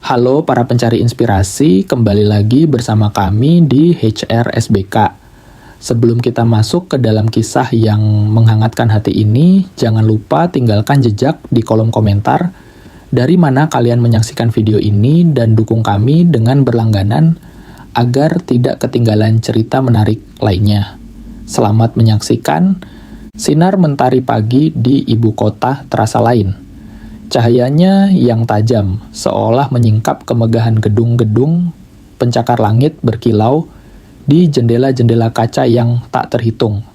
Halo para pencari inspirasi, kembali lagi bersama kami di HR SBK. Sebelum kita masuk ke dalam kisah yang menghangatkan hati ini, jangan lupa tinggalkan jejak di kolom komentar dari mana kalian menyaksikan video ini dan dukung kami dengan berlangganan agar tidak ketinggalan cerita menarik lainnya. Selamat menyaksikan. Sinar mentari pagi di ibu kota terasa lain. Cahayanya yang tajam, seolah menyingkap kemegahan gedung-gedung pencakar langit berkilau di jendela-jendela kaca yang tak terhitung.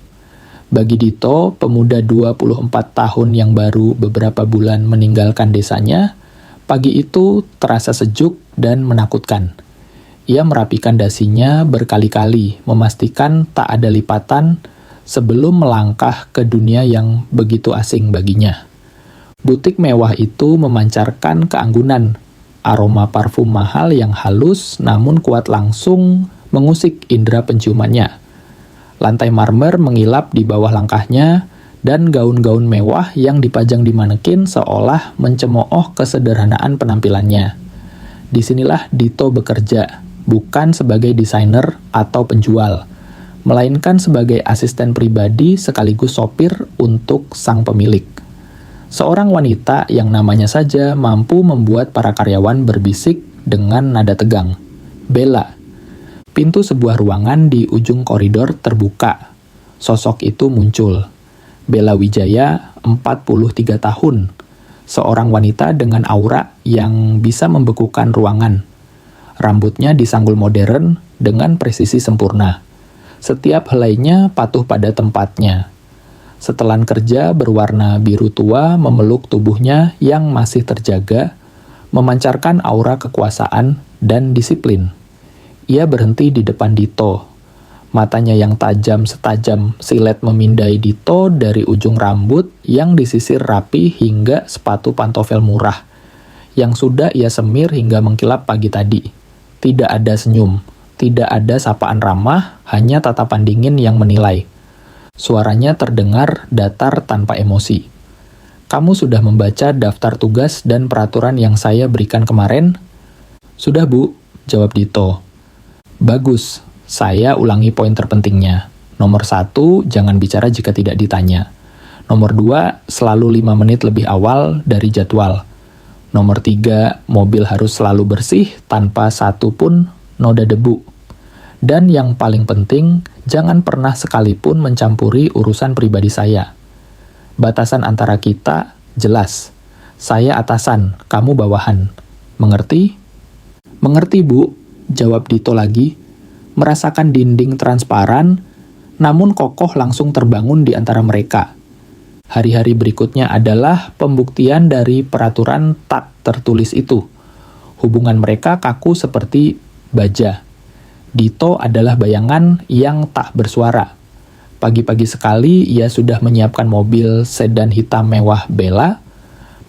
Bagi Dito, pemuda 24 tahun yang baru beberapa bulan meninggalkan desanya, pagi itu terasa sejuk dan menakutkan. Ia merapikan dasinya berkali-kali, memastikan tak ada lipatan sebelum melangkah ke dunia yang begitu asing baginya. Butik mewah itu memancarkan keanggunan, aroma parfum mahal yang halus namun kuat langsung mengusik indera penciumannya. Lantai marmer mengilap di bawah langkahnya, dan gaun-gaun mewah yang dipajang di manekin seolah mencemooh kesederhanaan penampilannya. Disinilah Dito bekerja, bukan sebagai desainer atau penjual, melainkan sebagai asisten pribadi sekaligus sopir untuk sang pemilik. Seorang wanita yang namanya saja mampu membuat para karyawan berbisik dengan nada tegang. Bella. Pintu sebuah ruangan di ujung koridor terbuka. Sosok itu muncul. Bella Wijaya, 43 tahun. Seorang wanita dengan aura yang bisa membekukan ruangan. Rambutnya disanggul modern dengan presisi sempurna. Setiap helainya patuh pada tempatnya. Setelan kerja berwarna biru tua memeluk tubuhnya yang masih terjaga, memancarkan aura kekuasaan dan disiplin. Ia berhenti di depan Dito. Matanya yang tajam setajam silet memindai Dito dari ujung rambut yang disisir rapi hingga sepatu pantofel murah, yang sudah ia semir hingga mengkilap pagi tadi. Tidak ada senyum, tidak ada sapaan ramah, hanya tatapan dingin yang menilai. Suaranya terdengar datar tanpa emosi. "Kamu sudah membaca daftar tugas dan peraturan yang saya berikan kemarin?" "Sudah, Bu," jawab Dito. "Bagus, saya ulangi poin terpentingnya. Nomor 1, jangan bicara jika tidak ditanya. Nomor 2, selalu 5 menit lebih awal dari jadwal. Nomor 3, mobil harus selalu bersih tanpa satu pun noda debu. Dan yang paling penting, jangan pernah sekalipun mencampuri urusan pribadi saya. Batasan antara kita jelas. Saya atasan, kamu bawahan. Mengerti?" "Mengerti, Bu," jawab Dito lagi, merasakan dinding transparan, namun kokoh langsung terbangun di antara mereka. Hari-hari berikutnya adalah pembuktian dari peraturan tak tertulis itu. Hubungan mereka kaku seperti baja. Dito adalah bayangan yang tak bersuara. Pagi-pagi sekali ia sudah menyiapkan mobil sedan hitam mewah Bella,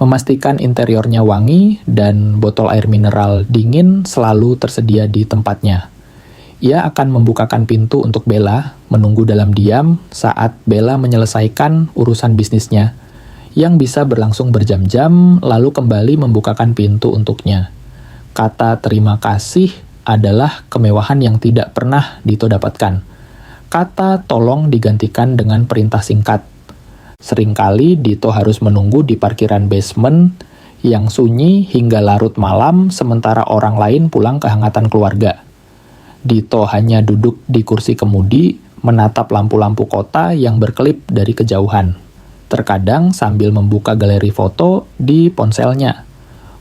memastikan interiornya wangi dan botol air mineral dingin selalu tersedia di tempatnya. Ia akan membukakan pintu untuk Bella, menunggu dalam diam saat Bella menyelesaikan urusan bisnisnya, yang bisa berlangsung berjam-jam lalu kembali membukakan pintu untuknya. Kata terima kasih adalah kemewahan yang tidak pernah Dito dapatkan. Kata tolong digantikan dengan perintah singkat. Seringkali Dito harus menunggu di parkiran basement yang sunyi hingga larut malam sementara orang lain pulang kehangatan keluarga. Dito hanya duduk di kursi kemudi, menatap lampu-lampu kota yang berkelip dari kejauhan. Terkadang sambil membuka galeri foto di ponselnya.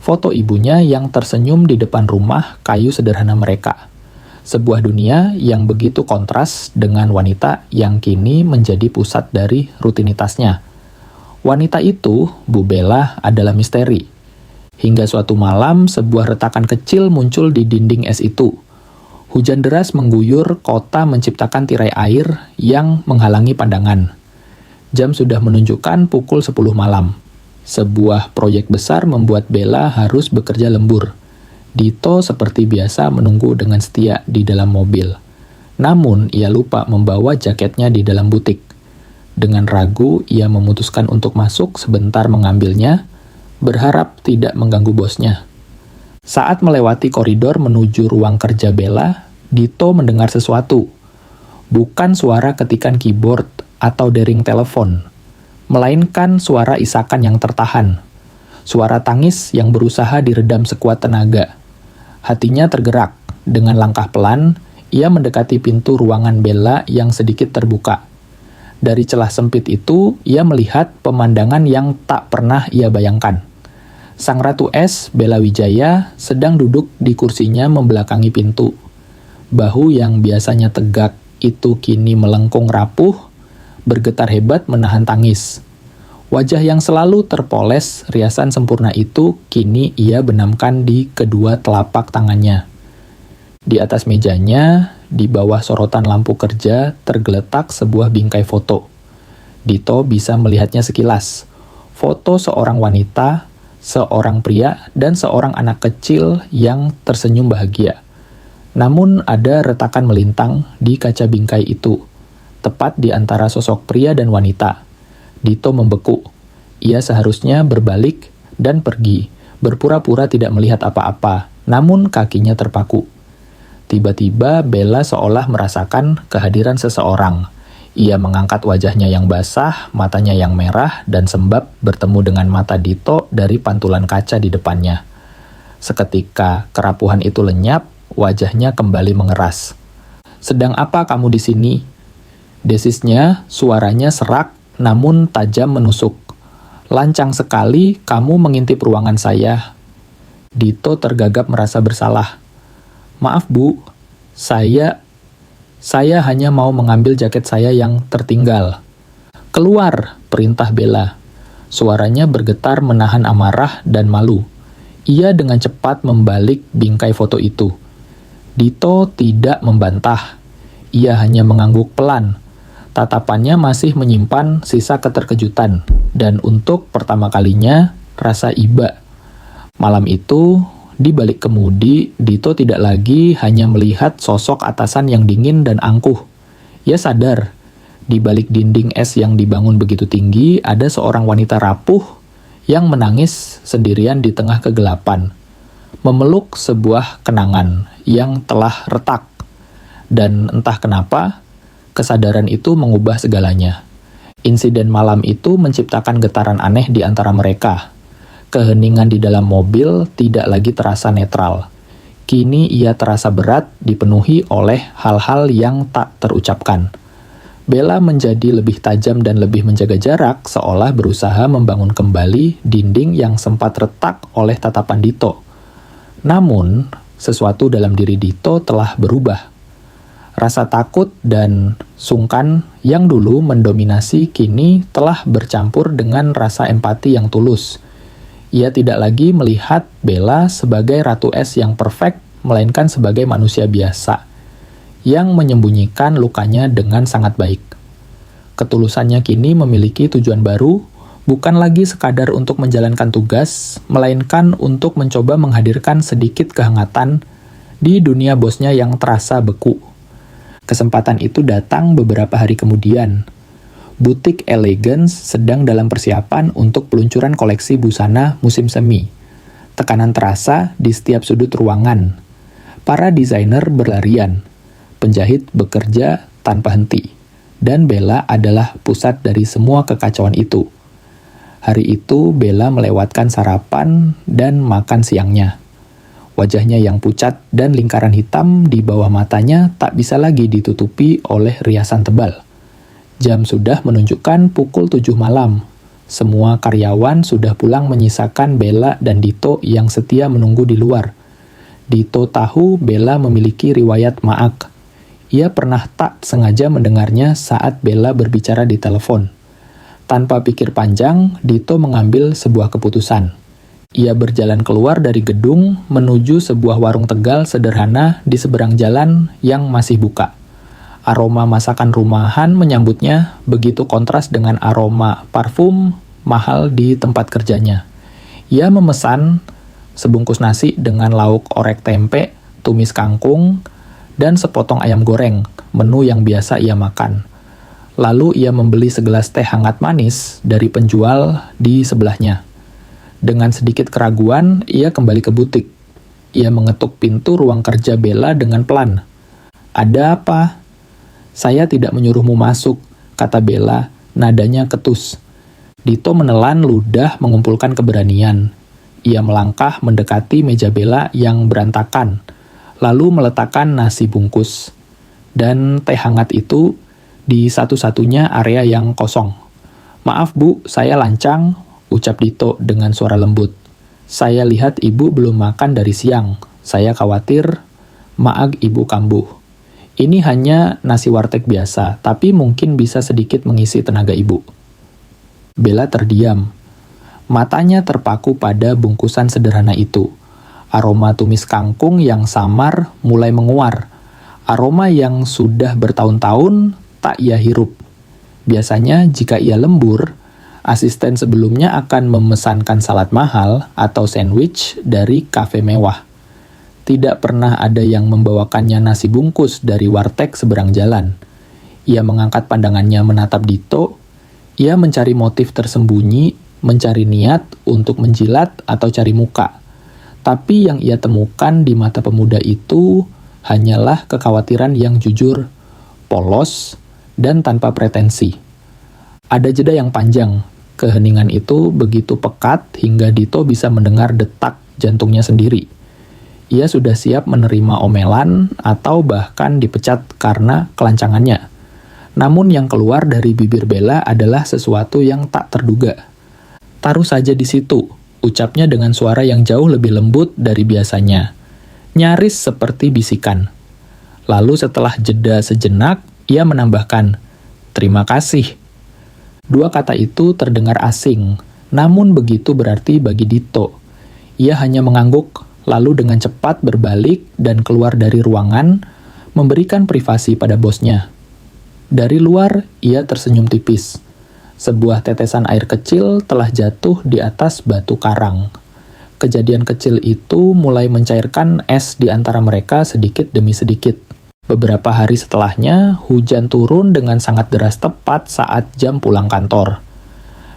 Foto ibunya yang tersenyum di depan rumah kayu sederhana mereka. Sebuah dunia yang begitu kontras dengan wanita yang kini menjadi pusat dari rutinitasnya. Wanita itu, Bu Bella, adalah misteri. Hingga suatu malam, sebuah retakan kecil muncul di dinding es itu. Hujan deras mengguyur kota menciptakan tirai air yang menghalangi pandangan. Jam sudah menunjukkan pukul 10 malam. Sebuah proyek besar membuat Bella harus bekerja lembur. Dito seperti biasa menunggu dengan setia di dalam mobil. Namun, ia lupa membawa jaketnya di dalam butik. Dengan ragu, ia memutuskan untuk masuk sebentar mengambilnya, berharap tidak mengganggu bosnya. Saat melewati koridor menuju ruang kerja Bella, Dito mendengar sesuatu. Bukan suara ketikan keyboard atau dering telepon, melainkan suara isakan yang tertahan. Suara tangis yang berusaha diredam sekuat tenaga. Hatinya tergerak. Dengan langkah pelan, ia mendekati pintu ruangan Bella yang sedikit terbuka. Dari celah sempit itu, ia melihat pemandangan yang tak pernah ia bayangkan. Sang Ratu Es, Bella Wijaya, sedang duduk di kursinya membelakangi pintu. Bahu yang biasanya tegak itu kini melengkung rapuh, bergetar hebat menahan tangis. Wajah yang selalu terpoles riasan sempurna itu kini ia benamkan di kedua telapak tangannya. Di atas mejanya, di bawah sorotan lampu kerja, tergeletak sebuah bingkai foto. Dito bisa melihatnya sekilas. Foto seorang wanita, seorang pria, dan seorang anak kecil yang tersenyum bahagia. Namun ada retakan melintang di kaca bingkai itu, tepat di antara sosok pria dan wanita. Dito membeku. Ia seharusnya berbalik dan pergi, berpura-pura tidak melihat apa-apa, namun kakinya terpaku. Tiba-tiba Bella seolah merasakan kehadiran seseorang. Ia mengangkat wajahnya yang basah, matanya yang merah, dan sembab bertemu dengan mata Dito dari pantulan kaca di depannya. Seketika kerapuhan itu lenyap, wajahnya kembali mengeras. "Sedang apa kamu di sini?" Desisnya, suaranya serak namun tajam menusuk. "Lancang sekali kamu mengintip ruangan saya." Dito tergagap merasa bersalah. "Maaf Bu, saya hanya mau mengambil jaket saya yang tertinggal." "Keluar," perintah Bella. Suaranya bergetar menahan amarah dan malu. Ia dengan cepat membalik bingkai foto itu. Dito tidak membantah. Ia hanya mengangguk pelan. Tatapannya masih menyimpan sisa keterkejutan, dan untuk pertama kalinya, rasa iba. Malam itu, di balik kemudi, Dito tidak lagi hanya melihat sosok atasan yang dingin dan angkuh. Ia sadar, di balik dinding es yang dibangun begitu tinggi, ada seorang wanita rapuh yang menangis sendirian di tengah kegelapan, memeluk sebuah kenangan yang telah retak. Dan entah kenapa, kesadaran itu mengubah segalanya. Insiden malam itu menciptakan getaran aneh di antara mereka. Keheningan di dalam mobil tidak lagi terasa netral. Kini ia terasa berat, dipenuhi oleh hal-hal yang tak terucapkan. Bella menjadi lebih tajam dan lebih menjaga jarak, seolah berusaha membangun kembali dinding yang sempat retak oleh tatapan Dito. Namun, sesuatu dalam diri Dito telah berubah. Rasa takut dan sungkan yang dulu mendominasi kini telah bercampur dengan rasa empati yang tulus. Ia tidak lagi melihat Bella sebagai Ratu Es yang perfect, melainkan sebagai manusia biasa, yang menyembunyikan lukanya dengan sangat baik. Ketulusannya kini memiliki tujuan baru, bukan lagi sekadar untuk menjalankan tugas, melainkan untuk mencoba menghadirkan sedikit kehangatan di dunia bosnya yang terasa beku. Kesempatan itu datang beberapa hari kemudian. Butik Elegance sedang dalam persiapan untuk peluncuran koleksi busana musim semi. Tekanan terasa di setiap sudut ruangan. Para desainer berlarian. Penjahit bekerja tanpa henti. Dan Bella adalah pusat dari semua kekacauan itu. Hari itu Bella melewatkan sarapan dan makan siangnya. Wajahnya yang pucat dan lingkaran hitam di bawah matanya tak bisa lagi ditutupi oleh riasan tebal. Jam sudah menunjukkan pukul 7 malam. Semua karyawan sudah pulang menyisakan Bella dan Dito yang setia menunggu di luar. Dito tahu Bella memiliki riwayat maak. Ia pernah tak sengaja mendengarnya saat Bella berbicara di telepon. Tanpa pikir panjang, Dito mengambil sebuah keputusan. Ia berjalan keluar dari gedung menuju sebuah warung Tegal sederhana di seberang jalan yang masih buka. Aroma masakan rumahan menyambutnya begitu kontras dengan aroma parfum mahal di tempat kerjanya. Ia memesan sebungkus nasi dengan lauk orek tempe, tumis kangkung, dan sepotong ayam goreng, menu yang biasa ia makan. Lalu ia membeli segelas teh hangat manis dari penjual di sebelahnya. Dengan sedikit keraguan, ia kembali ke butik. ia mengetuk pintu ruang kerja Bella dengan pelan. "Ada apa?" "Saya tidak menyuruhmu masuk," kata Bella, nadanya ketus. Dito menelan ludah mengumpulkan keberanian. Ia melangkah mendekati meja Bella yang berantakan, lalu meletakkan nasi bungkus dan teh hangat itu di satu-satunya area yang kosong. "Maaf Bu, saya lancang," ucap Dito dengan suara lembut. "Saya lihat Ibu belum makan dari siang. Saya khawatir maag Ibu kambuh. Ini hanya nasi warteg biasa, tapi mungkin bisa sedikit mengisi tenaga Ibu." Bella terdiam. Matanya terpaku pada bungkusan sederhana itu. Aroma tumis kangkung yang samar mulai menguar. Aroma yang sudah bertahun-tahun tak ia hirup. Biasanya jika ia lembur, asisten sebelumnya akan memesankan salad mahal atau sandwich dari kafe mewah. Tidak pernah ada yang membawakannya nasi bungkus dari warteg seberang jalan. Ia mengangkat pandangannya menatap Dito. Ia mencari motif tersembunyi, mencari niat untuk menjilat atau cari muka. Tapi yang ia temukan di mata pemuda itu hanyalah kekhawatiran yang jujur, polos, dan tanpa pretensi. Ada jeda yang panjang. Keheningan itu begitu pekat hingga Dito bisa mendengar detak jantungnya sendiri. Ia sudah siap menerima omelan atau bahkan dipecat karena kelancangannya. Namun yang keluar dari bibir Bella adalah sesuatu yang tak terduga. "Taruh saja di situ," ucapnya dengan suara yang jauh lebih lembut dari biasanya. Nyaris seperti bisikan. Lalu setelah jeda sejenak, ia menambahkan, "Terima kasih." Dua kata itu terdengar asing, namun begitu berarti bagi Dito. Ia hanya mengangguk, lalu dengan cepat berbalik dan keluar dari ruangan, memberikan privasi pada bosnya. Dari luar, ia tersenyum tipis. Sebuah tetesan air kecil telah jatuh di atas batu karang. Kejadian kecil itu mulai mencairkan es di antara mereka sedikit demi sedikit. Beberapa hari setelahnya, hujan turun dengan sangat deras tepat saat jam pulang kantor.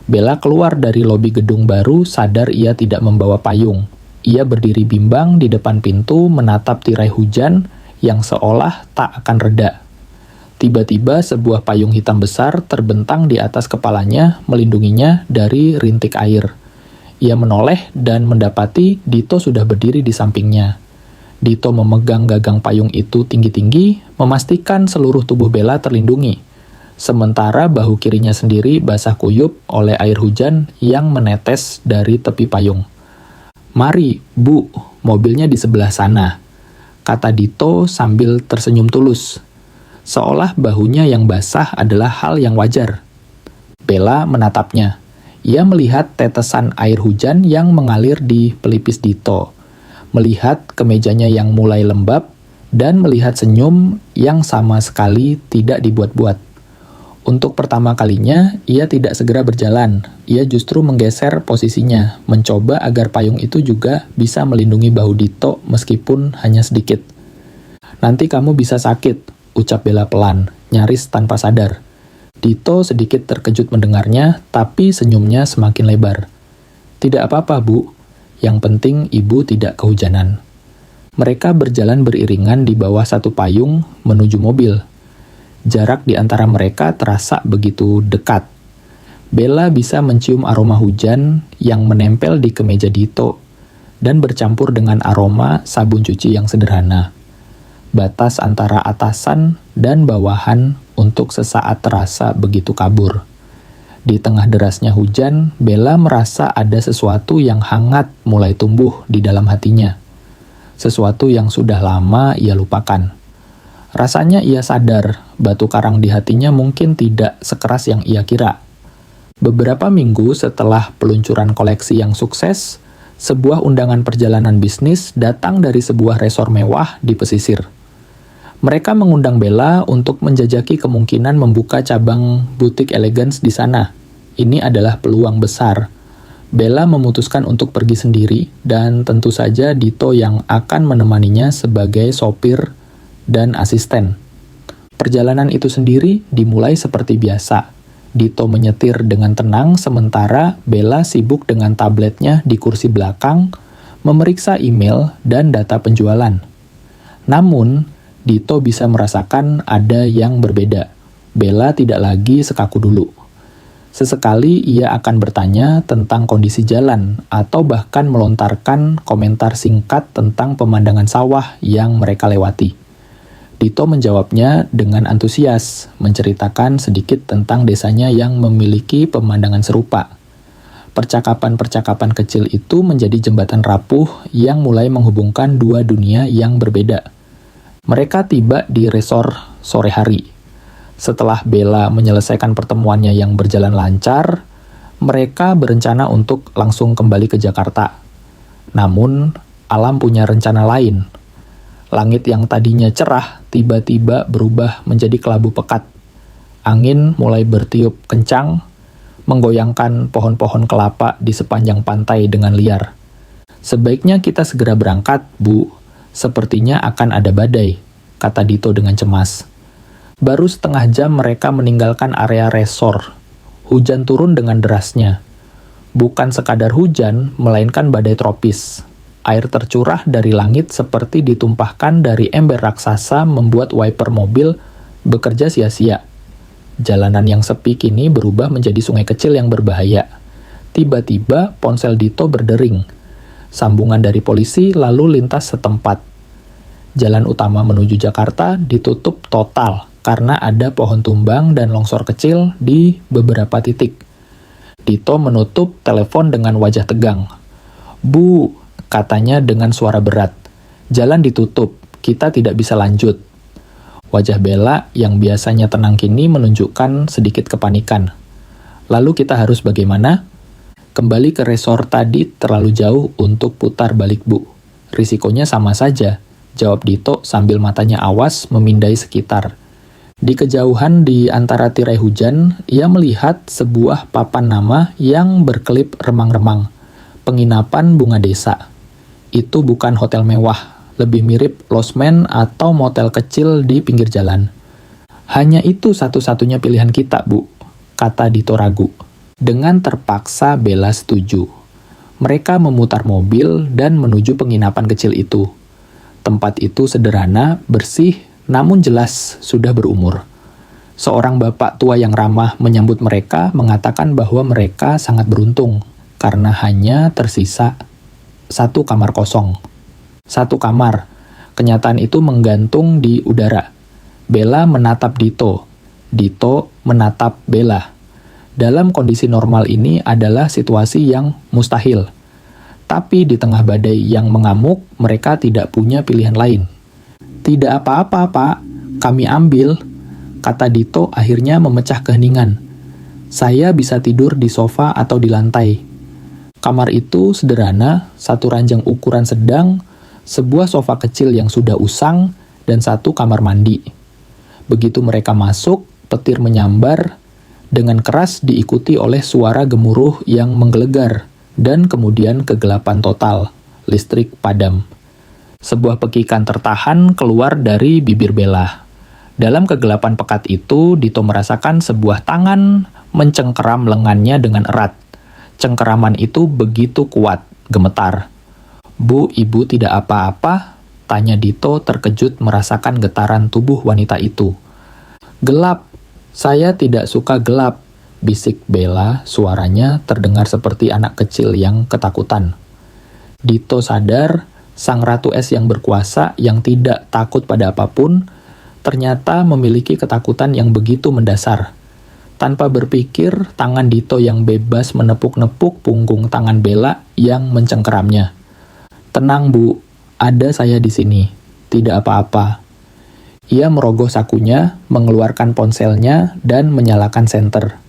Bella keluar dari lobi gedung baru sadar ia tidak membawa payung. Ia berdiri bimbang di depan pintu menatap tirai hujan yang seolah tak akan reda. Tiba-tiba sebuah payung hitam besar terbentang di atas kepalanya melindunginya dari rintik air. Ia menoleh dan mendapati Dito sudah berdiri di sampingnya. Dito memegang gagang payung itu tinggi-tinggi, memastikan seluruh tubuh Bella terlindungi. Sementara bahu kirinya sendiri basah kuyup oleh air hujan yang menetes dari tepi payung. "Mari, Bu, mobilnya di sebelah sana," kata Dito sambil tersenyum tulus. Seolah bahunya yang basah adalah hal yang wajar. Bella menatapnya. Ia melihat tetesan air hujan yang mengalir di pelipis Dito, melihat kemejanya yang mulai lembab, dan melihat senyum yang sama sekali tidak dibuat-buat. Untuk pertama kalinya, ia tidak segera berjalan. Ia justru menggeser posisinya, mencoba agar payung itu juga bisa melindungi bahu Dito meskipun hanya sedikit. "Nanti kamu bisa sakit," ucap Bella pelan, nyaris tanpa sadar. Dito sedikit terkejut mendengarnya, tapi senyumnya semakin lebar. "Tidak apa-apa, Bu. Yang penting Ibu tidak kehujanan." Mereka berjalan beriringan di bawah satu payung menuju mobil. Jarak di antara mereka terasa begitu dekat. Bella bisa mencium aroma hujan yang menempel di kemeja Dito dan bercampur dengan aroma sabun cuci yang sederhana. Batas antara atasan dan bawahan untuk sesaat terasa begitu kabur. Di tengah derasnya hujan, Bella merasa ada sesuatu yang hangat mulai tumbuh di dalam hatinya. Sesuatu yang sudah lama ia lupakan. Rasanya ia sadar, batu karang di hatinya mungkin tidak sekeras yang ia kira. Beberapa minggu setelah peluncuran koleksi yang sukses, sebuah undangan perjalanan bisnis datang dari sebuah resor mewah di pesisir. Mereka mengundang Bella untuk menjajaki kemungkinan membuka cabang butik elegans di sana. Ini adalah peluang besar. Bella memutuskan untuk pergi sendiri, dan tentu saja Dito yang akan menemaninya sebagai sopir dan asisten. Perjalanan itu sendiri dimulai seperti biasa. Dito menyetir dengan tenang sementara Bella sibuk dengan tabletnya di kursi belakang, memeriksa email dan data penjualan. Namun, Dito bisa merasakan ada yang berbeda. Bella tidak lagi sekaku dulu. Sesekali ia akan bertanya tentang kondisi jalan atau bahkan melontarkan komentar singkat tentang pemandangan sawah yang mereka lewati. Dito menjawabnya dengan antusias, menceritakan sedikit tentang desanya yang memiliki pemandangan serupa. Percakapan-percakapan kecil itu menjadi jembatan rapuh yang mulai menghubungkan dua dunia yang berbeda. Mereka tiba di resor sore hari. Setelah Bella menyelesaikan pertemuannya yang berjalan lancar, mereka berencana untuk langsung kembali ke Jakarta. Namun, alam punya rencana lain. Langit yang tadinya cerah tiba-tiba berubah menjadi kelabu pekat. Angin mulai bertiup kencang, menggoyangkan pohon-pohon kelapa di sepanjang pantai dengan liar. "Sebaiknya kita segera berangkat, Bu. Sepertinya akan ada badai," kata Dito dengan cemas. Baru setengah jam mereka meninggalkan area resor. Hujan turun dengan derasnya. Bukan sekadar hujan, melainkan badai tropis. Air tercurah dari langit seperti ditumpahkan dari ember raksasa membuat wiper mobil bekerja sia-sia. Jalanan yang sepi kini berubah menjadi sungai kecil yang berbahaya. Tiba-tiba ponsel Dito berdering. Sambungan dari polisi lalu lintas setempat. Jalan utama menuju Jakarta ditutup total karena ada pohon tumbang dan longsor kecil di beberapa titik. Dito menutup telepon dengan wajah tegang. "Bu," katanya dengan suara berat, "jalan ditutup, kita tidak bisa lanjut." Wajah Bella yang biasanya tenang kini menunjukkan sedikit kepanikan. "Lalu kita harus bagaimana?" "Kembali ke resort tadi terlalu jauh untuk putar balik, Bu. Risikonya sama saja," jawab Dito sambil matanya awas memindai sekitar. Di kejauhan di antara tirai hujan, ia melihat sebuah papan nama yang berkelip remang-remang. Penginapan Bunga Desa. Itu bukan hotel mewah, lebih mirip losmen atau motel kecil di pinggir jalan. "Hanya itu satu-satunya pilihan kita, Bu," kata Dito ragu. Dengan terpaksa Bella setuju. Mereka memutar mobil dan menuju penginapan kecil itu. Tempat itu sederhana, bersih, namun jelas sudah berumur. Seorang bapak tua yang ramah menyambut mereka mengatakan bahwa mereka sangat beruntung karena hanya tersisa satu kamar kosong. Satu kamar. Kenyataan itu menggantung di udara. Bella menatap Dito. Dito menatap Bella. Dalam kondisi normal ini adalah situasi yang mustahil. Tapi di tengah badai yang mengamuk, mereka tidak punya pilihan lain. "Tidak apa-apa, Pak. Kami ambil," kata Dito akhirnya memecah keheningan. "Saya bisa tidur di sofa atau di lantai." Kamar itu sederhana, satu ranjang ukuran sedang, sebuah sofa kecil yang sudah usang, dan satu kamar mandi. Begitu mereka masuk, petir menyambar, dengan keras diikuti oleh suara gemuruh yang menggelegar, dan kemudian kegelapan total, listrik padam. Sebuah pekikan tertahan keluar dari bibir Bella. Dalam kegelapan pekat itu, Dito merasakan sebuah tangan mencengkeram lengannya dengan erat. Cengkeraman itu begitu kuat, gemetar. "Bu, Ibu tidak apa-apa?" tanya Dito terkejut merasakan getaran tubuh wanita itu. "Gelap. Saya tidak suka gelap," bisik Bella, suaranya terdengar seperti anak kecil yang ketakutan. Dito sadar, sang Ratu Es yang berkuasa, yang tidak takut pada apapun, ternyata memiliki ketakutan yang begitu mendasar. Tanpa berpikir, tangan Dito yang bebas menepuk-nepuk punggung tangan Bella yang mencengkeramnya. "Tenang, Bu. Ada saya di sini. Tidak apa-apa." Ia merogoh sakunya, mengeluarkan ponselnya, dan menyalakan senter.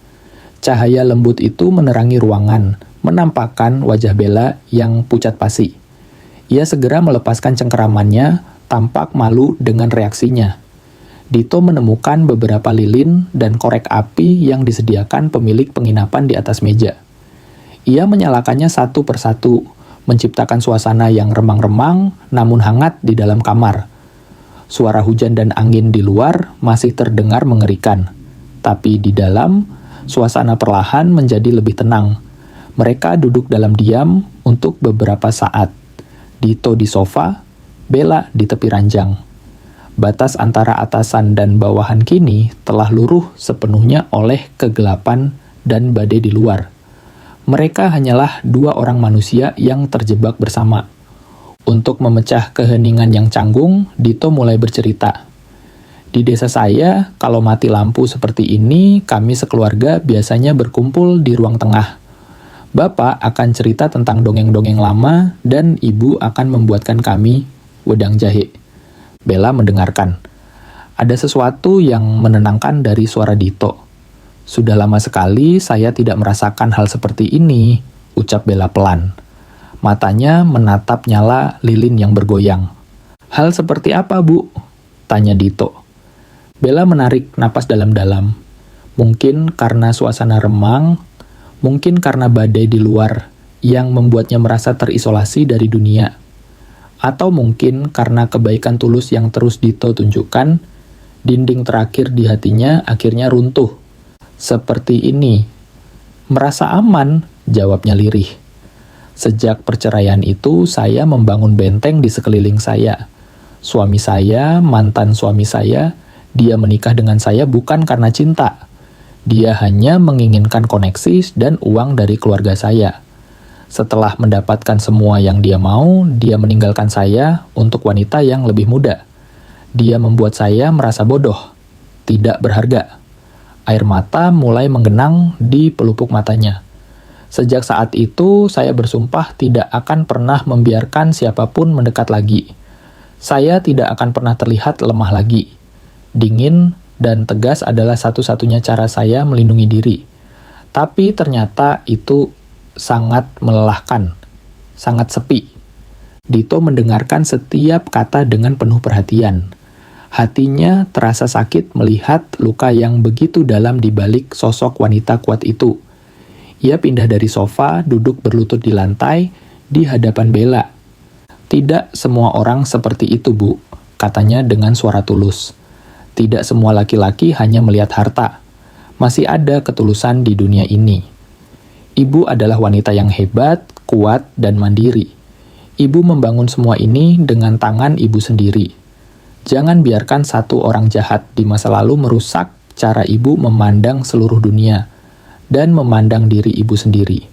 Cahaya lembut itu menerangi ruangan, menampakkan wajah Bella yang pucat pasi. Ia segera melepaskan cengkeramannya, tampak malu dengan reaksinya. Dito menemukan beberapa lilin dan korek api yang disediakan pemilik penginapan di atas meja. Ia menyalakannya satu persatu, menciptakan suasana yang remang-remang namun hangat di dalam kamar. Suara hujan dan angin di luar masih terdengar mengerikan, tapi di dalam, suasana perlahan menjadi lebih tenang. Mereka duduk dalam diam untuk beberapa saat. Dito di sofa, Bella di tepi ranjang. Batas antara atasan dan bawahan kini telah luruh sepenuhnya oleh kegelapan dan badai di luar. Mereka hanyalah dua orang manusia yang terjebak bersama. Untuk memecah keheningan yang canggung, Dito mulai bercerita. Di desa saya, kalau mati lampu seperti ini, kami sekeluarga biasanya berkumpul di ruang tengah. Bapak akan cerita tentang dongeng-dongeng lama dan ibu akan membuatkan kami wedang jahe. Bella mendengarkan. Ada sesuatu yang menenangkan dari suara Dito. Sudah lama sekali saya tidak merasakan hal seperti ini, ucap Bella pelan. Matanya menatap nyala lilin yang bergoyang. Hal seperti apa, Bu? Tanya Dito. Bella menarik napas dalam-dalam. Mungkin karena suasana remang, mungkin karena badai di luar yang membuatnya merasa terisolasi dari dunia. Atau mungkin karena kebaikan tulus yang terus Dito tunjukkan, dinding terakhir di hatinya akhirnya runtuh. Seperti ini. Merasa aman, jawabnya lirih. Sejak perceraian itu, saya membangun benteng di sekeliling saya. Suami saya, mantan suami saya, dia menikah dengan saya bukan karena cinta. Dia hanya menginginkan koneksi dan uang dari keluarga saya. Setelah mendapatkan semua yang dia mau, dia meninggalkan saya untuk wanita yang lebih muda. Dia membuat saya merasa bodoh, tidak berharga. Air mata mulai menggenang di pelupuk matanya. Sejak saat itu, saya bersumpah tidak akan pernah membiarkan siapapun mendekat lagi. Saya tidak akan pernah terlihat lemah lagi. Dingin dan tegas adalah satu-satunya cara saya melindungi diri. Tapi ternyata itu sangat melelahkan, sangat sepi. Dito mendengarkan setiap kata dengan penuh perhatian. Hatinya terasa sakit melihat luka yang begitu dalam di balik sosok wanita kuat itu. Ia pindah dari sofa, duduk berlutut di lantai, di hadapan Bella. Tidak semua orang seperti itu, Bu, katanya dengan suara tulus. Tidak semua laki-laki hanya melihat harta. Masih ada ketulusan di dunia ini. Ibu adalah wanita yang hebat, kuat, dan mandiri. Ibu membangun semua ini dengan tangan ibu sendiri. Jangan biarkan satu orang jahat di masa lalu merusak cara ibu memandang seluruh dunia dan memandang diri ibu sendiri.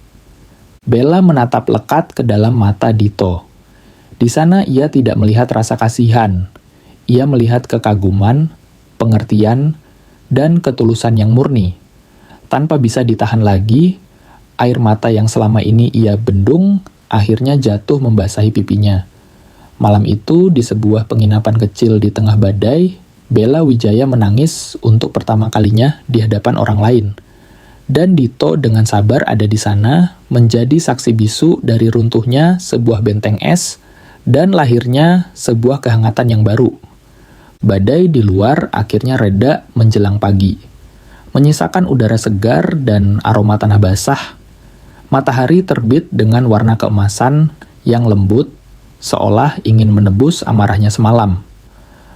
Bella menatap lekat ke dalam mata Dito. Di sana ia tidak melihat rasa kasihan. Ia melihat kekaguman, pengertian, dan ketulusan yang murni. Tanpa bisa ditahan lagi, air mata yang selama ini ia bendung akhirnya jatuh membasahi pipinya. Malam itu, di sebuah penginapan kecil di tengah badai, Bella Wijaya menangis untuk pertama kalinya di hadapan orang lain. Dan Dito dengan sabar ada di sana, menjadi saksi bisu dari runtuhnya sebuah benteng es dan lahirnya sebuah kehangatan yang baru. Badai di luar akhirnya reda menjelang pagi, menyisakan udara segar dan aroma tanah basah. Matahari terbit dengan warna keemasan yang lembut, seolah ingin menebus amarahnya semalam.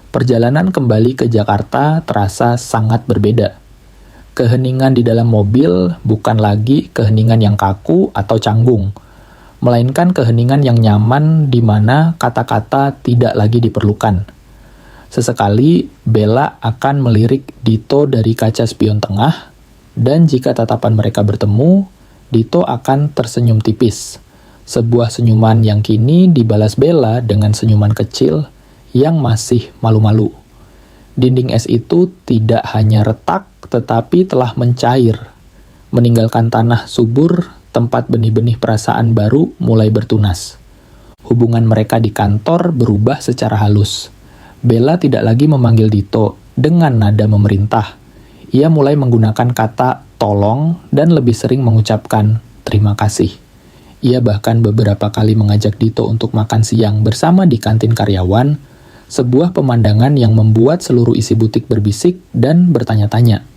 Perjalanan kembali ke Jakarta terasa sangat berbeda. Keheningan di dalam mobil bukan lagi keheningan yang kaku atau canggung, melainkan keheningan yang nyaman di mana kata-kata tidak lagi diperlukan. Sesekali, Bella akan melirik Dito dari kaca spion tengah, dan jika tatapan mereka bertemu, Dito akan tersenyum tipis. Sebuah senyuman yang kini dibalas Bella dengan senyuman kecil yang masih malu-malu. Dinding es itu tidak hanya retak, tetapi telah mencair, meninggalkan tanah subur tempat benih-benih perasaan baru mulai bertunas. Hubungan mereka di kantor berubah secara halus. Bella tidak lagi memanggil Dito dengan nada memerintah. Ia mulai menggunakan kata tolong dan lebih sering mengucapkan terima kasih. Ia bahkan beberapa kali mengajak Dito untuk makan siang bersama di kantin karyawan, sebuah pemandangan yang membuat seluruh isi butik berbisik dan bertanya-tanya.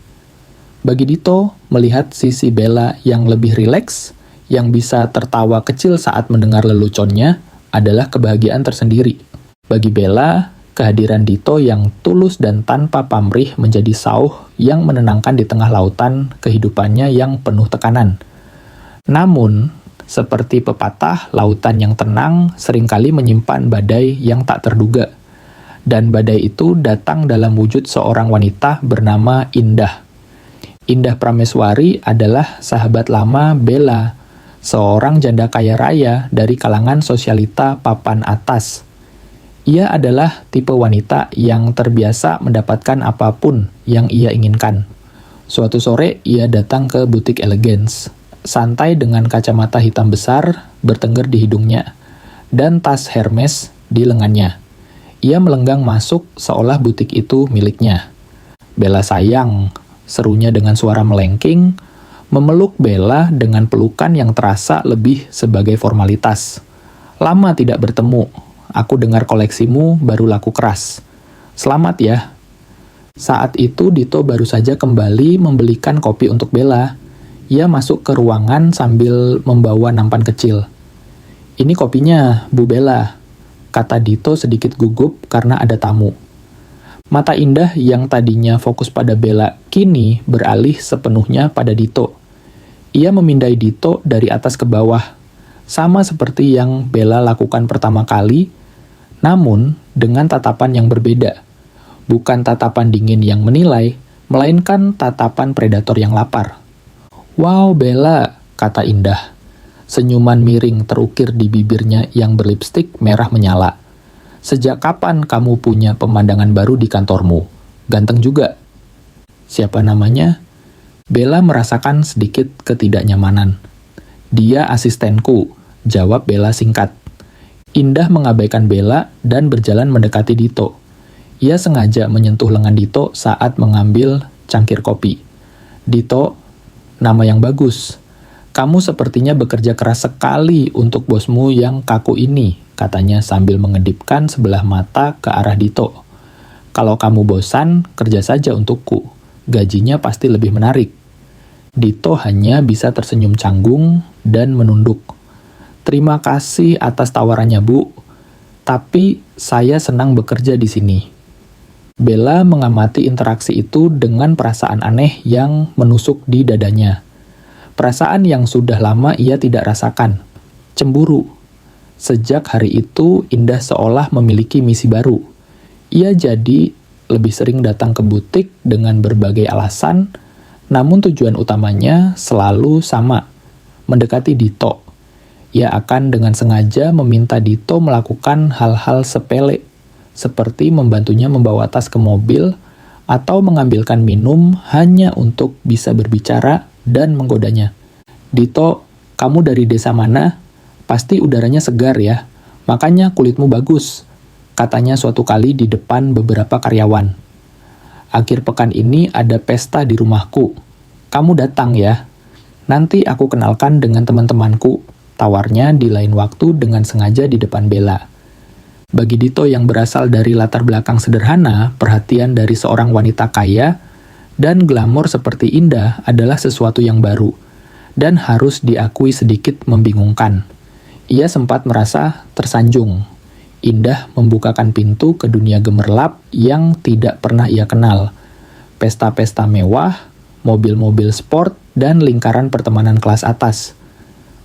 Bagi Dito, melihat sisi Bella yang lebih rileks, yang bisa tertawa kecil saat mendengar leluconnya, adalah kebahagiaan tersendiri. Bagi Bella, kehadiran Dito yang tulus dan tanpa pamrih menjadi sauh yang menenangkan di tengah lautan kehidupannya yang penuh tekanan. Namun, Seperti pepatah, lautan yang tenang seringkali menyimpan badai yang tak terduga. Dan badai itu datang dalam wujud seorang wanita bernama Indah. Indah Prameswari adalah sahabat lama Bella, seorang janda kaya raya dari kalangan sosialita papan atas. Ia adalah tipe wanita yang terbiasa mendapatkan apapun yang ia inginkan. Suatu sore, ia datang ke butik Elegance, santai dengan kacamata hitam besar bertengger di hidungnya, dan tas Hermes di lengannya. Ia melenggang masuk seolah butik itu miliknya. "Bella sayang," serunya dengan suara melengking, memeluk Bella dengan pelukan yang terasa lebih sebagai formalitas. "Lama tidak bertemu. Aku dengar koleksimu baru laku keras. Selamat ya." Saat itu Dito baru saja kembali membelikan kopi untuk Bella. Ia masuk ke ruangan sambil membawa nampan kecil. "Ini kopinya, Bu Bella," kata Dito sedikit gugup karena ada tamu. Mata Indah yang tadinya fokus pada Bella kini beralih sepenuhnya pada Dito. Ia memindai Dito dari atas ke bawah, sama seperti yang Bella lakukan pertama kali, namun dengan tatapan yang berbeda. Bukan tatapan dingin yang menilai, melainkan tatapan predator yang lapar. "Wow, Bella," kata Indah. Senyuman miring terukir di bibirnya yang berlipstik merah menyala. "Sejak kapan kamu punya pemandangan baru di kantormu? Ganteng juga." "Siapa namanya?" Bella merasakan sedikit ketidaknyamanan. "Dia asistenku," jawab Bella singkat. Indah mengabaikan Bella dan berjalan mendekati Dito. Ia sengaja menyentuh lengan Dito saat mengambil cangkir kopi. "Dito, nama yang bagus. Kamu sepertinya bekerja keras sekali untuk bosmu yang kaku ini," katanya sambil mengedipkan sebelah mata ke arah Dito. "Kalau kamu bosan, kerja saja untukku. Gajinya pasti lebih menarik." Dito hanya bisa tersenyum canggung dan menunduk. "Terima kasih atas tawarannya, Bu. Tapi saya senang bekerja di sini." Bella mengamati interaksi itu dengan perasaan aneh yang menusuk di dadanya. Perasaan yang sudah lama ia tidak rasakan. Cemburu. Sejak hari itu, Indah seolah memiliki misi baru. Ia jadi lebih sering datang ke butik dengan berbagai alasan, namun tujuan utamanya selalu sama, mendekati Dito. Ia akan dengan sengaja meminta Dito melakukan hal-hal sepele, seperti membantunya membawa tas ke mobil atau mengambilkan minum hanya untuk bisa berbicara dan menggodanya. "Dito, kamu dari desa mana? Pasti udaranya segar ya, makanya kulitmu bagus," katanya suatu kali di depan beberapa karyawan. "Akhir pekan ini ada pesta di rumahku. Kamu datang ya. Nanti aku kenalkan dengan teman-temanku," tawarnya di lain waktu dengan sengaja di depan Bella. Bagi Dito yang berasal dari latar belakang sederhana, perhatian dari seorang wanita kaya dan glamor seperti Indah adalah sesuatu yang baru, dan harus diakui sedikit membingungkan. Ia sempat merasa tersanjung. Indah membukakan pintu ke dunia gemerlap yang tidak pernah ia kenal. Pesta-pesta mewah, mobil-mobil sport, dan lingkaran pertemanan kelas atas.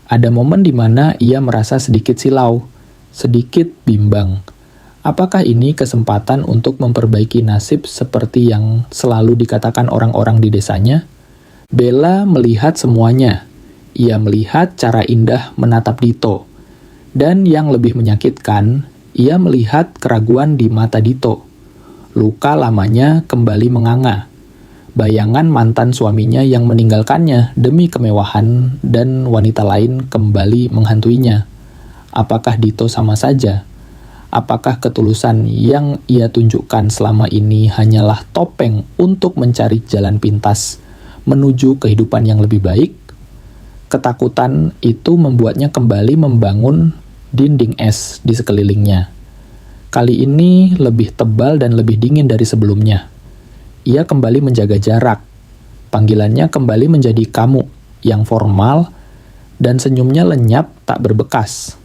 Ada momen di mana ia merasa sedikit silau, sedikit bimbang. Apakah ini kesempatan untuk memperbaiki nasib seperti yang selalu dikatakan orang-orang di desanya? Bella melihat semuanya. Ia melihat cara Indah menatap Dito. Dan yang lebih menyakitkan, ia melihat keraguan di mata Dito. Luka lamanya kembali menganga. Bayangan mantan suaminya yang meninggalkannya demi kemewahan dan wanita lain kembali menghantuinya. Apakah Dito sama saja? Apakah ketulusan yang ia tunjukkan selama ini hanyalah topeng untuk mencari jalan pintas menuju kehidupan yang lebih baik? Ketakutan itu membuatnya kembali membangun dinding es di sekelilingnya. Kali ini lebih tebal dan lebih dingin dari sebelumnya. Ia kembali menjaga jarak. Panggilannya kembali menjadi kamu yang formal, dan senyumnya lenyap tak berbekas.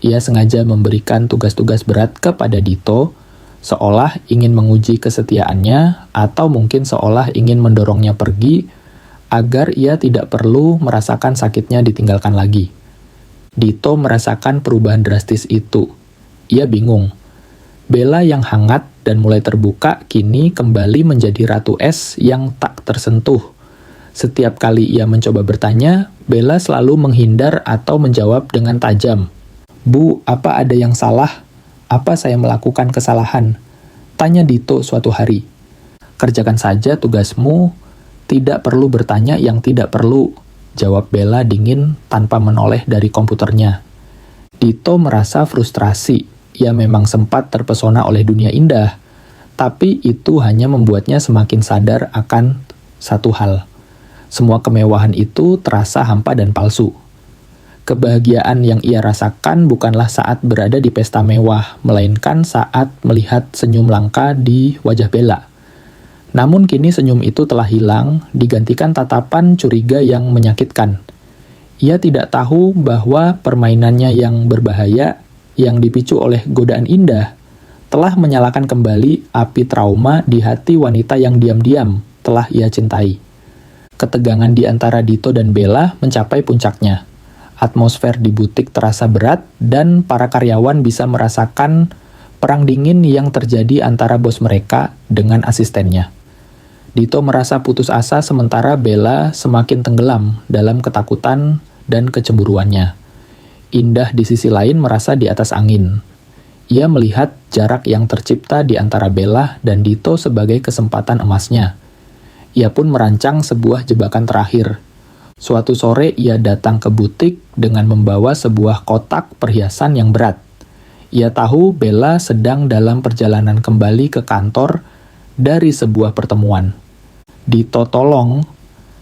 Ia sengaja memberikan tugas-tugas berat kepada Dito, seolah ingin menguji kesetiaannya atau mungkin seolah ingin mendorongnya pergi agar ia tidak perlu merasakan sakitnya ditinggalkan lagi. Dito merasakan perubahan drastis itu. Ia bingung. Bella yang hangat dan mulai terbuka kini kembali menjadi ratu es yang tak tersentuh. Setiap kali ia mencoba bertanya, Bella selalu menghindar atau menjawab dengan tajam. "Bu, apa ada yang salah? Apa saya melakukan kesalahan?" Tanya Dito suatu hari. "Kerjakan saja tugasmu, tidak perlu bertanya yang tidak perlu," jawab Bella dingin tanpa menoleh dari komputernya. Dito merasa frustrasi. Ia memang sempat terpesona oleh dunia indah, tapi itu hanya membuatnya semakin sadar akan satu hal. Semua kemewahan itu terasa hampa dan palsu. Kebahagiaan yang ia rasakan bukanlah saat berada di pesta mewah, melainkan saat melihat senyum langka di wajah Bella. Namun kini senyum itu telah hilang, digantikan tatapan curiga yang menyakitkan. Ia tidak tahu bahwa permainannya yang berbahaya, yang dipicu oleh godaan indah, telah menyalakan kembali api trauma di hati wanita yang diam-diam telah ia cintai. Ketegangan di antara Dito dan Bella mencapai puncaknya. Atmosfer di butik terasa berat dan para karyawan bisa merasakan perang dingin yang terjadi antara bos mereka dengan asistennya. Dito merasa putus asa sementara Bella semakin tenggelam dalam ketakutan dan kecemburuannya. Indah di sisi lain merasa di atas angin. Ia melihat jarak yang tercipta di antara Bella dan Dito sebagai kesempatan emasnya. Ia pun merancang sebuah jebakan terakhir. Suatu sore ia datang ke butik dengan membawa sebuah kotak perhiasan yang berat. Ia tahu Bella sedang dalam perjalanan kembali ke kantor dari sebuah pertemuan. "Dito, tolong,"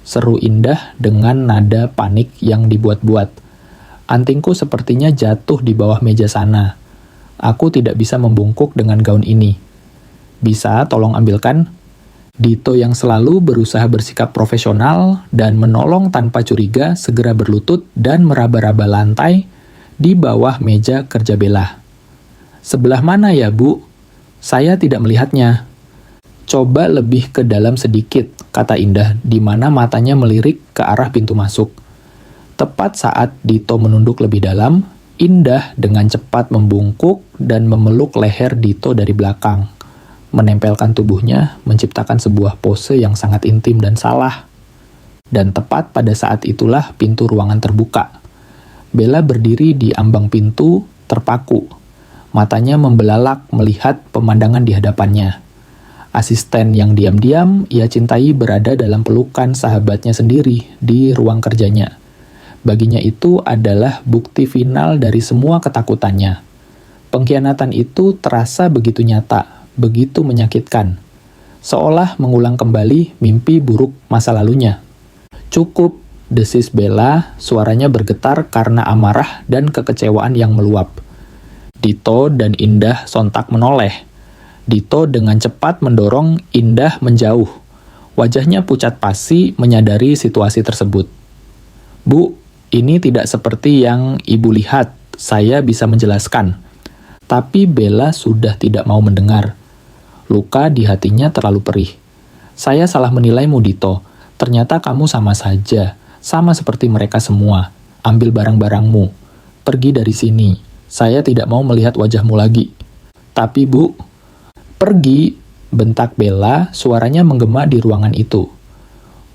seru Indah dengan nada panik yang dibuat-buat. "Antingku sepertinya jatuh di bawah meja sana. Aku tidak bisa membungkuk dengan gaun ini. Bisa tolong ambilkan?" Dito yang selalu berusaha bersikap profesional dan menolong tanpa curiga segera berlutut dan meraba-raba lantai di bawah meja kerja Bella. "Sebelah mana ya, Bu? Saya tidak melihatnya." "Coba lebih ke dalam sedikit," kata Indah, di mana matanya melirik ke arah pintu masuk. Tepat saat Dito menunduk lebih dalam, Indah dengan cepat membungkuk dan memeluk leher Dito dari belakang. Menempelkan tubuhnya, menciptakan sebuah pose yang sangat intim dan salah. Dan tepat pada saat itulah pintu ruangan terbuka. Bella berdiri di ambang pintu, terpaku. Matanya membelalak melihat pemandangan di hadapannya. Asisten yang diam-diam ia cintai berada dalam pelukan sahabatnya sendiri di ruang kerjanya. Baginya itu adalah bukti final dari semua ketakutannya. Pengkhianatan itu terasa begitu nyata, begitu menyakitkan. Seolah mengulang kembali mimpi buruk masa lalunya. "Cukup," desis Bella, suaranya bergetar karena amarah dan kekecewaan yang meluap. Dito dan Indah sontak menoleh. Dito dengan cepat mendorong Indah menjauh. Wajahnya pucat pasi menyadari situasi tersebut. "Bu, ini tidak seperti yang Ibu lihat, saya bisa menjelaskan." Tapi Bella sudah tidak mau mendengar. Luka di hatinya terlalu perih. "Saya salah menilaimu, Dito. Ternyata kamu sama saja, sama seperti mereka semua. Ambil barang-barangmu. Pergi dari sini. Saya tidak mau melihat wajahmu lagi." "Tapi, Bu..." "Pergi," bentak Bella, suaranya menggema di ruangan itu.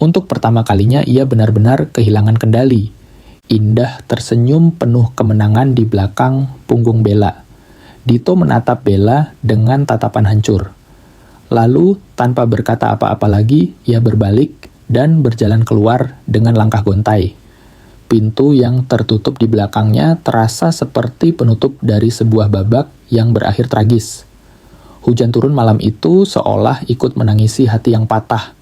Untuk pertama kalinya ia benar-benar kehilangan kendali. Indah tersenyum penuh kemenangan di belakang punggung Bella. Dito menatap Bella dengan tatapan hancur. Lalu, tanpa berkata apa-apa lagi, ia berbalik dan berjalan keluar dengan langkah gontai. Pintu yang tertutup di belakangnya terasa seperti penutup dari sebuah babak yang berakhir tragis. Hujan turun malam itu seolah ikut menangisi hati yang patah.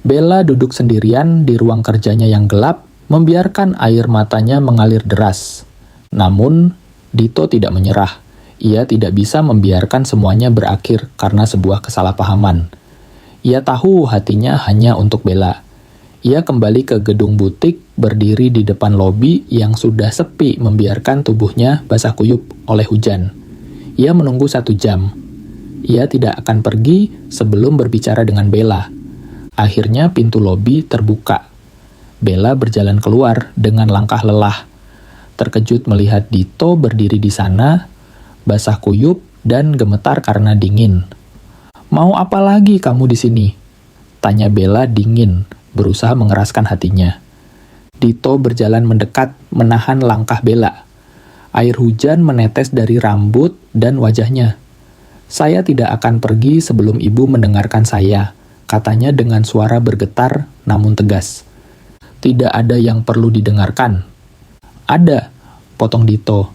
Bella duduk sendirian di ruang kerjanya yang gelap, membiarkan air matanya mengalir deras. Namun, Dito tidak menyerah. Ia tidak bisa membiarkan semuanya berakhir karena sebuah kesalahpahaman. Ia tahu hatinya hanya untuk Bella. Ia kembali ke gedung butik, berdiri di depan lobi yang sudah sepi membiarkan tubuhnya basah kuyup oleh hujan. Ia menunggu 1 jam. Ia tidak akan pergi sebelum berbicara dengan Bella. Akhirnya pintu lobi terbuka. Bella berjalan keluar dengan langkah lelah. terkejut melihat Dito berdiri di sana, basah kuyup dan gemetar karena dingin. "Mau apa lagi kamu di sini?" tanya Bella dingin, berusaha mengeraskan hatinya. Dito berjalan mendekat, menahan langkah Bella. Air hujan menetes dari rambut dan wajahnya. "Saya tidak akan pergi sebelum ibu mendengarkan saya," katanya dengan suara bergetar namun tegas. "Tidak ada yang perlu didengarkan." "Ada," potong Dito.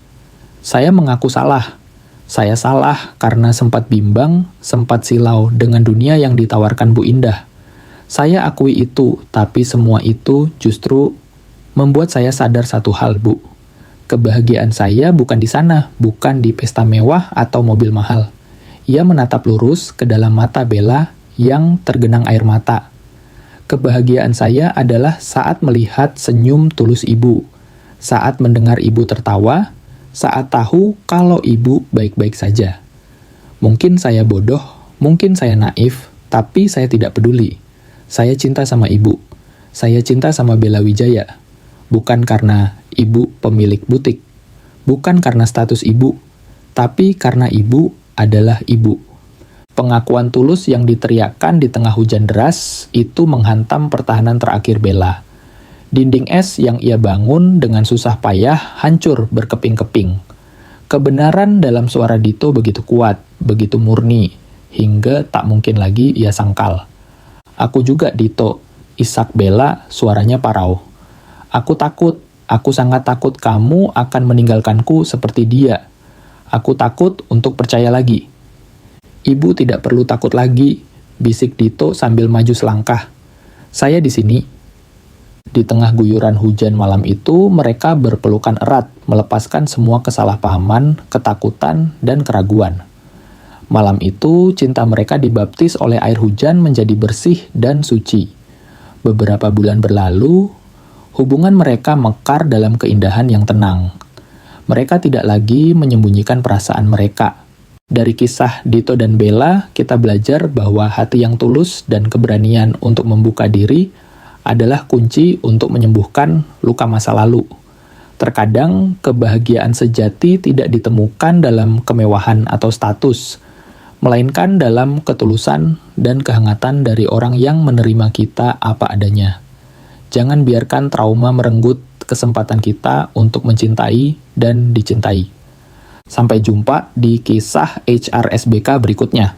"Saya mengaku salah. Saya salah karena sempat bimbang, sempat silau dengan dunia yang ditawarkan Bu Indah. Saya akui itu, tapi semua itu justru membuat saya sadar satu hal, Bu. Kebahagiaan saya bukan di sana, bukan di pesta mewah atau mobil mahal." Ia menatap lurus ke dalam mata Bella yang tergenang air mata. "Kebahagiaan saya adalah saat melihat senyum tulus ibu, saat mendengar ibu tertawa, saat tahu kalau ibu baik-baik saja. Mungkin saya bodoh, mungkin saya naif, tapi saya tidak peduli. Saya cinta sama ibu. Saya cinta sama Bella Wijaya. Bukan karena ibu pemilik butik. Bukan karena status ibu. Tapi karena ibu adalah ibu." Pengakuan tulus yang diteriakkan di tengah hujan deras itu menghantam pertahanan terakhir Bella. Dinding es yang ia bangun dengan susah payah hancur berkeping-keping. Kebenaran dalam suara Dito begitu kuat, begitu murni, hingga tak mungkin lagi ia sangkal. "Aku juga, Dito," isak Bella, suaranya parau. "Aku takut, aku sangat takut kamu akan meninggalkanku seperti dia. Aku takut untuk percaya lagi." "Ibu tidak perlu takut lagi," bisik Dito sambil maju selangkah. "Saya di sini." Di tengah guyuran hujan malam itu, mereka berpelukan erat, melepaskan semua kesalahpahaman, ketakutan, dan keraguan. Malam itu, cinta mereka dibaptis oleh air hujan menjadi bersih dan suci. Beberapa bulan berlalu, hubungan mereka mekar dalam keindahan yang tenang. Mereka tidak lagi menyembunyikan perasaan mereka. Dari kisah Dito dan Bella, kita belajar bahwa hati yang tulus dan keberanian untuk membuka diri adalah kunci untuk menyembuhkan luka masa lalu. Terkadang, kebahagiaan sejati tidak ditemukan dalam kemewahan atau status, melainkan dalam ketulusan dan kehangatan dari orang yang menerima kita apa adanya. Jangan biarkan trauma merenggut kesempatan kita untuk mencintai dan dicintai. Sampai jumpa di kisah HRSBK berikutnya.